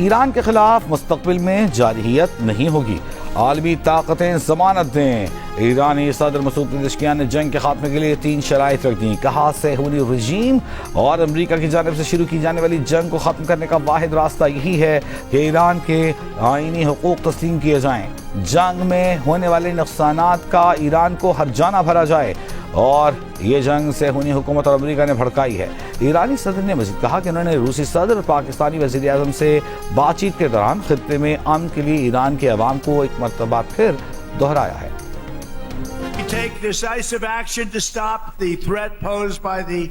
ایران کے خلاف مستقبل میں جارحیت نہیں ہوگی، عالمی طاقتیں ضمانت دیں۔ ایرانی صدر مسعود پزشکیان نے جنگ کے خاتمے کے لیے 3 شرائط رکھ دیں۔ کہا صہیونی رژیم اور امریکہ کی جانب سے شروع کی جانے والی جنگ کو ختم کرنے کا واحد راستہ یہی ہے کہ ایران کے آئینی حقوق تسلیم کیے جائیں، جنگ میں ہونے والے نقصانات کا ایران کو ہرجانہ بھرا جائے، اور یہ جنگ صہیونی حکومت اور امریکہ نے بھڑکائی ہے۔ ایرانی صدر نے مزید کہا کہ انہوں نے روسی صدر اور پاکستانی وزیر اعظم سے بات چیت کے دوران خطے میں امن کے لیے ایران کے عوام کو ایک مرتبہ پھر دہرایا ہے۔ We take decisive action to stop the threat posed by the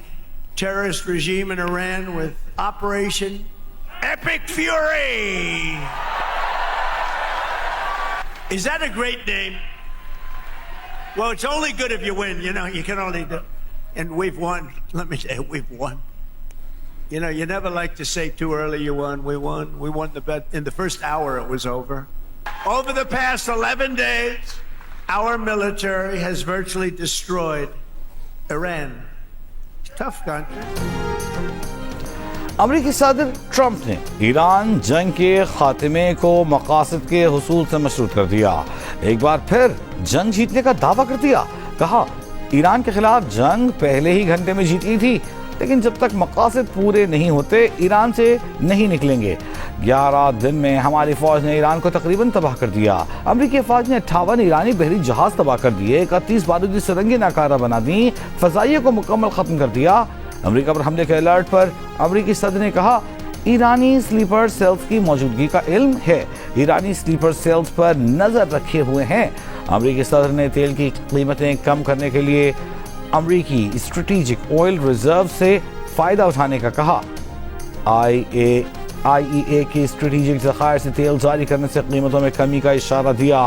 terrorist regime in Iran with Operation Epic Fury. Is that a great name? Well, it's only good if you win. You know, you can only do. And we've won. Let me tell you, we've won. You know, you never like to say too early you won. We won. We won the bet. In the first hour, it was over. Over the past 11 days, our military has virtually destroyed Iran. It's a tough country. امریکی صدر Trump نے ایران جنگ کے خاتمے کو مقاصد کے حصول سے مشروط کر دیا، ایک بار پھر جنگ جیتنے کا دعویٰ کر دیا۔ کہا ایران کے خلاف جنگ پہلے ہی گھنٹے میں جیت لی تھی، لیکن جب تک مقاصد پورے نہیں ہوتے ایران سے نہیں نکلیں گے۔ 11 دن میں ہماری فوج نے ایران کو تقریباً تباہ کر دیا۔ امریکی فوج نے 58 ایرانی بحری جہاز تباہ کر دیے، 31 بارودی سرنگیں ناکارہ بنا دیں، فضائیہ کو مکمل ختم کر دیا۔ امریکہ پر حملے کے الرٹ پر امریکی صدر نے کہا ایرانی سلیپر سیلز کی موجودگی کا علم ہے، ایرانی سلیپر سیلز پر نظر رکھے ہوئے ہیں۔ امریکی صدر نے تیل کی قیمتیں کم کرنے کے لیے امریکی اسٹریٹجک آئل ریزرو سے فائدہ اٹھانے کا کہا۔ آئی ای اے کی اسٹریٹجک ذخائر سے تیل جاری کرنے سے قیمتوں میں کمی کا اشارہ دیا۔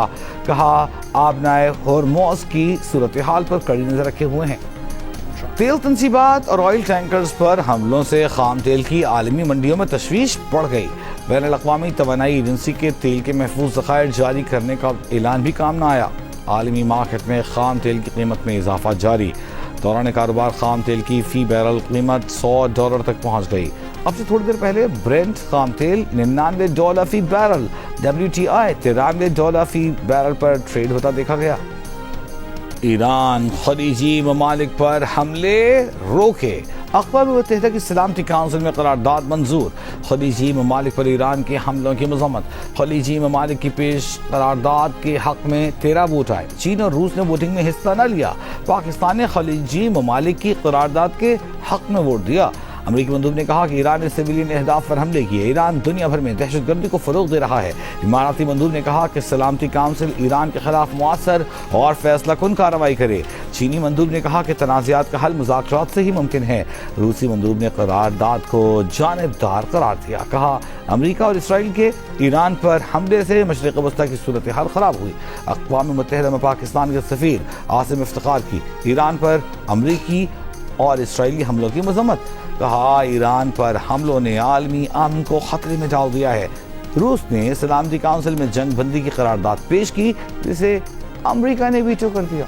کہا آبنائے ہورموز کی صورتحال پر کڑی نظر رکھے ہوئے ہیں۔ تیل تنصیبات اور آئل ٹینکرز پر حملوں سے خام تیل کی عالمی منڈیوں میں تشویش بڑھ گئی۔ بین الاقوامی توانائی ایجنسی کے تیل کے محفوظ ذخائر جاری کرنے کا اعلان بھی کام نہ آیا۔ عالمی مارکیٹ میں خام تیل کی قیمت میں اضافہ جاری۔ دوران کاروبار خام تیل کی فی بیرل قیمت $100 تک پہنچ گئی۔ اب سے تھوڑی دیر پہلے برنٹ خام تیل $99 فی بیرل، WTI $93 فی بیرل پر ٹریڈ ہوتا دیکھا گیا۔ ایران خلیجی ممالک پر حملے روکے، اقوام متحدہ کی سلامتی کونسل میں قرارداد منظور۔ خلیجی ممالک پر ایران کے حملوں کی مذمت۔ خلیجی ممالک کی پیش قرارداد کے حق میں 13 ووٹ آئے۔ چین اور روس نے ووٹنگ میں حصہ نہ لیا۔ پاکستان نے خلیجی ممالک کی قرارداد کے حق میں ووٹ دیا۔ امریکی مندوب نے کہا کہ ایران نے سویلین اہداف پر حملے کیے، ایران دنیا بھر میں دہشت گردی کو فروغ دے رہا ہے۔ اماراتی مندوب نے کہا کہ سلامتی کونسل ایران کے خلاف مؤثر اور فیصلہ کن کارروائی کرے۔ چینی مندوب نے کہا کہ تنازعات کا حل مذاکرات سے ہی ممکن ہے۔ روسی مندوب نے قرارداد کو جانبدار قرار دیا۔ کہا امریکہ اور اسرائیل کے ایران پر حملے سے مشرق وسطی کی صورتحال خراب ہوئی۔ اقوام متحدہ میں پاکستان کے سفیر عاصم افتخار کی ایران پر امریکی اور اسرائیلی حملوں کی مذمت۔ کہا ایران پر حملوں نے عالمی امن کو خطرے میں ڈال دیا ہے۔ روس نے سلامتی کونسل میں جنگ بندی کی قرارداد پیش کی، جسے امریکہ نے ویٹو کر دیا۔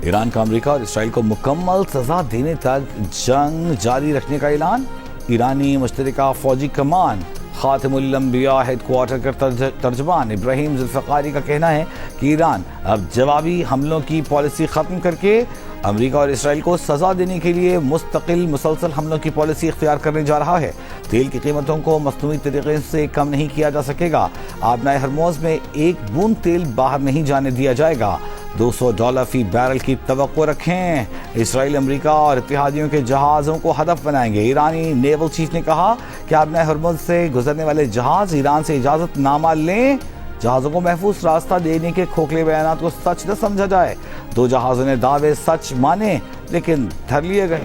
ایران کا امریکہ اور اسرائیل کو مکمل سزا دینے تک جنگ جاری رکھنے کا اعلان۔ ایرانی مشترکہ فوجی کمان خاتم الانبیاء ہیڈ کوارٹر کا ترجمان ابراہیم ذوالفقاری کا کہنا ہے کہ ایران اب جوابی حملوں کی پالیسی ختم کر کے امریکہ اور اسرائیل کو سزا دینے کے لیے مستقل مسلسل حملوں کی پالیسی اختیار کرنے جا رہا ہے۔ تیل کی قیمتوں کو مصنوعی طریقے سے کم نہیں کیا جا سکے گا۔ آبنائے ہرموز میں ایک بوند تیل باہر نہیں جانے دیا جائے گا۔ $200 فی بیرل کی توقع رکھیں۔ اسرائیل امریکہ اور اتحادیوں کے جہازوں کو ہدف بنائیں گے۔ ایرانی نیول چیف نے کہا کہ آبنائے ہرموز سے گزرنے والے جہاز ایران سے اجازت نامہ لیں۔ جہازوں کو محفوظ راستہ دینے کے کھوکھلے بیانات کو سچ نہ سمجھا جائے۔ 2 جہازوں نے دعوے سچ مانے لیکن دھر لیے گئے۔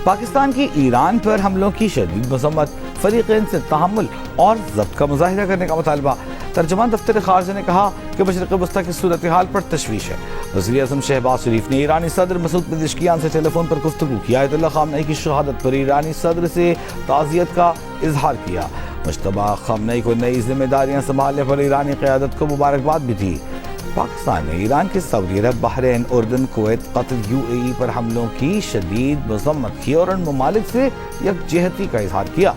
پاکستان کی ایران پر حملوں کی شدید مذمت، فریقین سے تحمل اور ضبط کا مظاہرہ کرنے کا مطالبہ۔ ترجمان دفتر خارجہ نے کہا کہ مشرق وسطی کی صورتحال پر تشویش ہے۔ وزیر اعظم شہباز شریف نے ایرانی صدر مسعود پزشکیان سے ٹیلی فون پر گفتگو کی۔ آیت اللہ خامنئی کی شہادت پر ایرانی صدر سے تعزیت کا اظہار کیا۔ مجتبی خامنئی کو نئی ذمہ داریاں سنبھالنے پر ایرانی قیادت کو مبارکباد بھی دی۔ پاکستان نے ایران کے سعودی عرب، بحرین، اردن، کویت، قطر، UAE پر حملوں کی شدید مذمت کی اور ان ممالک سے یکجہتی کا اظہار کیا۔